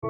आज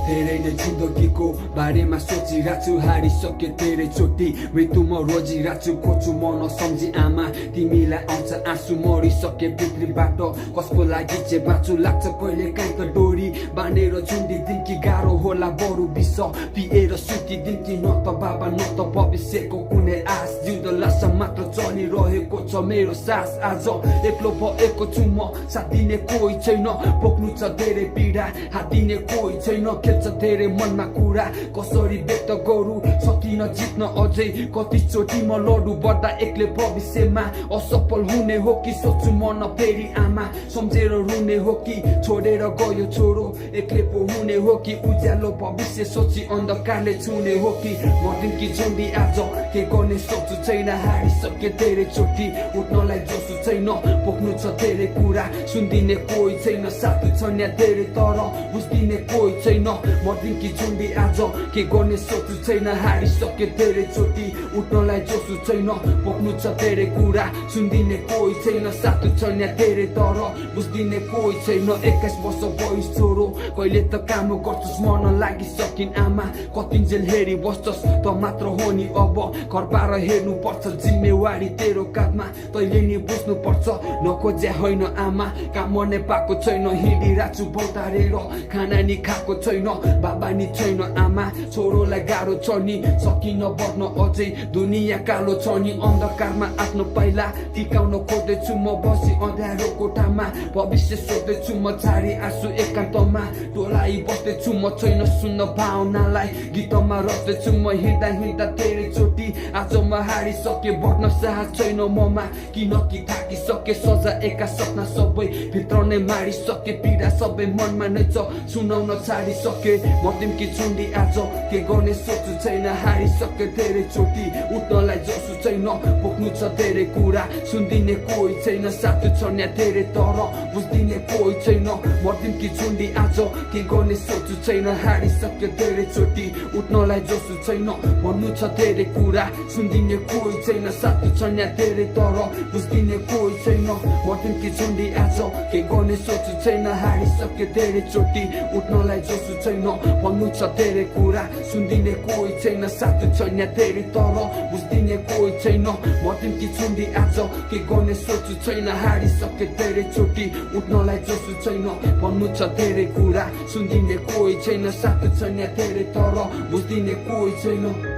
धेरै नै जिन्दगीको बारेमा सोचिरहेको छु, हारिसके धेरै चोटि मृत्यु म रोजिरहेको छु, खोज्छु म नसम्झी आमा तिमीलाई आउँछ आँसु, मरिसके भित्रीबाट कसको लागि चाहिँ बाँचु लाग्छ कहिले काहीँ त डोरी बाँधेर झुन्डिदिन् कि गाह्रो होला बरु विष पिएर सुतिदिन् कि न त बाबा न त भविष्यको कुनै आश जिउँदो लासा मात्र चलिरहेको छ मेरो सास। आज एक्लो भएको छु म, साथ दिने कोही छैन, बोक्नु छ धेरै पीडा, हात दिने कोही छैन, खेल्छ धेरै मनमा कुरा, कसरी व्यक्त गरौँ सकिन जित्न अझै कति चोटि म लडु बढ्दा एक्लै भविष्यमा असफल हुने हो कि सोच्छु म न फेरि आमा सम्झेर रुने हो कि छोडेर गयो छोरो एक्लै पो हुने हो कि उज्यालो भविष्य सोची अन्धकारले छुने हो कि मर्दिन कि झुन्डी आज के गर्ने सोच्छु छैन, हारिसके धेरै चोटि उठ्नलाई जोसु छैन, बोक्नु छ धेरै कुरा, सुनिदिने कोही छैन, साथी छन् यहाँ धेरै तर बुझ्दिने कोही छैन, मर्दिन कि झुन्डी आज के गर्ने सोच्छु छैन, हारिसके धेरै चोटि उठ्नलाई जोसु छैन, बोक्नु छ धेरै कुरा, सुनिदिने कोही छैन, साथी छन् यहाँ धेरै तर बुझ्दिने कोही छैन। 21 वर्ष बयस छोरो कहिले त काम गर्छस् मन लागिसकिन् आमा, कति जेल हेरी बस्छस् त मात्र हो नि अब घरबार हेर्नु पर्छ जिम्मेवारी तेरो काँधमा, तैले नि बुझ्नु पर्छ नखोज्या होइन आमा, काम नै पाएको छैन, हिँडिरहेको छु भौतारेर, खाना नि खाएको छैन, बाबा नि छैन आमा, छोरोलाई गाह्रो छ नि, सकिन बढ्न अझै दुनियाँ कालो छ नि, अन्धकारमा आफ्नो पाइला टिकाउन खोज्दैछु म बसी अँध्यारो कोठामा, भविष्य सोध्दैछु म छाडी आँसु एकान्तमा, टोलाइ बस्दैछु म छैन सुन्न भावनालाई, गीतमा रच्दैछु म हिँड्दा हिँड्दा धेरै चोटि, आज म हारिसके बढ्न साहस छैन ममा, किनकि थाकिसके सजाएका सपना सबै भित्र नै मारिसके, पीडा सबै मनमा नै छ सुनाउन छाडिसके, मर्दिन कि झुन्डी आज के गर्ने सोच्छु छैन, हारिसके धेरै चोटि उठ्नलाई जोसु छैन, बोक्नु छ धेरै कुरा, सुनिदिने कोही छैन, साथी छन् यहाँ धेरै तर बुझ्दिने कोही छैन, मर्दिन कि झुन्डी आज के गर्ने सोच्छु छैन, हारिसके धेरै चोटि उठ्नलाई जोसु छैन, भन्नु छ धेरै कुरा, सुनिदिने कोही छैन, साथी छन् यहाँ धेरै तर बुझ्दिने कोही छैन, मर्दिन कि झुन्डी आज के गर्ने सोच्छु छैन, हारिसके धेरै चोटि उठ्नलाई जोसु छैन, भन्नु छ धेरै कुरा, सुनिदिने कोही छैन, साथी छन् यहाँ धेरै तर बुझ्दिने कोही छैन, मर्दिन कि झुन्डी आज के गर्ने सोच्छु छैन, हारिसके धेरै चोटि उठ्नलाई जोसु छैन, भन्नु छ धेरै कुरा, सुनिदिने कोही छैन, साथी छन् यहाँ धेरै तर बुझ्दिने कोही छैन।